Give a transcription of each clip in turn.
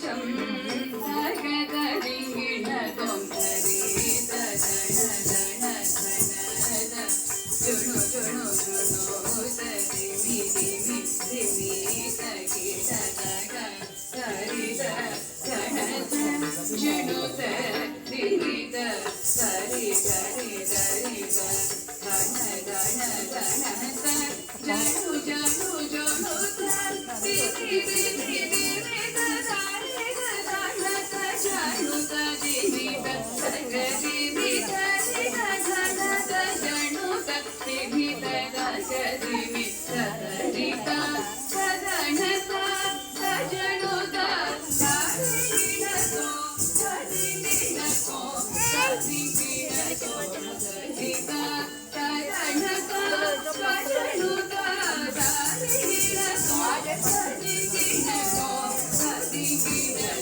ಚಂ ತಗದ ದಿಂಗಿಣ ತೊಂದರಿ ತದಣ ಧನ ಜುಣು ಜುಣು ಜುಣು ತರಿಮಿ ದಿಮಿ ದಿಮಿ ತಗಿ ತಗ ಸರಿದ ಗಣತ ಜುಣು ತರಿಮಿ ದ ಸರಿ ಗರಿ ಗರಿ ಗ ಧನ ಧನ ಧನತ ಜಣು ಜಣು ಜುಣು ದಿಮಿ ದಿಮಿ ದಿಮಿ ದಾರಿ ಧನತ ಜಣು ದಿಮಿ ದ ಗರಿ ದಿ ಗರಿ ಧನತ ಜಣು ದಿಮಿ ದ ಗರಿ ದಿ ಸರಿ ಗ ಧನತ ಜಣು ದ ದಾರಿ ನೋ ಸರಿ ನೋ ಸರಿ ನೋ ಸರಿ ಗ ಧನತ ಜಣು ದ ದಾರಿ ನೋ ಸರಿ ನೋ ಸರಿ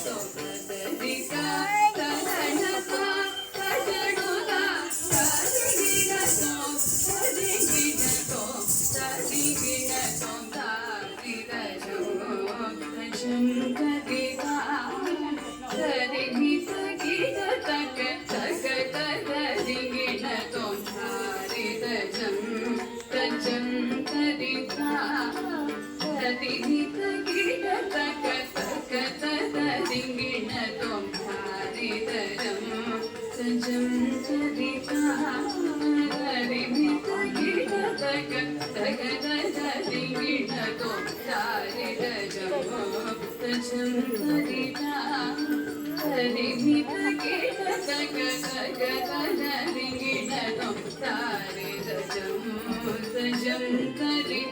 ನೋ ಸರಿ ಗ ಧನತ ಜಣು ದ ದಾರಿ ನೋ ಸರಿ ನೋ ಸರಿ ನೋ ದಾರಿ ನೋ ಶಂಕರಿ ಸರಿ ಗೀತ ಗೀತ ತಕ ತಕ ತರಿ ಗಿಣ ತೋಂಧಾರಿ ತಜಂ ತಜಂ ತರಿ ಸರಿ ಗೀತ ಗೀತ ತಕ ತಕ ತರಿ ಗಿಣ ತೋಂಧಾರಿ ತಜಂ ತಜಂ ತರಿ ಸರಿ ಗೀತ ಗೀತ ತಕ ತಕ ತರಿ ಗಿಣ ತೋಂಧಾರಿ ತಜಂ ತಜಂ ತರಿ ಸರಿ ಗೀತ ಗೀತ ತಕ ತಕ ತರಿ ಗಿಣ ತೋಂಧಾರಿ ತಜಂ ತಜಂ ತರಿ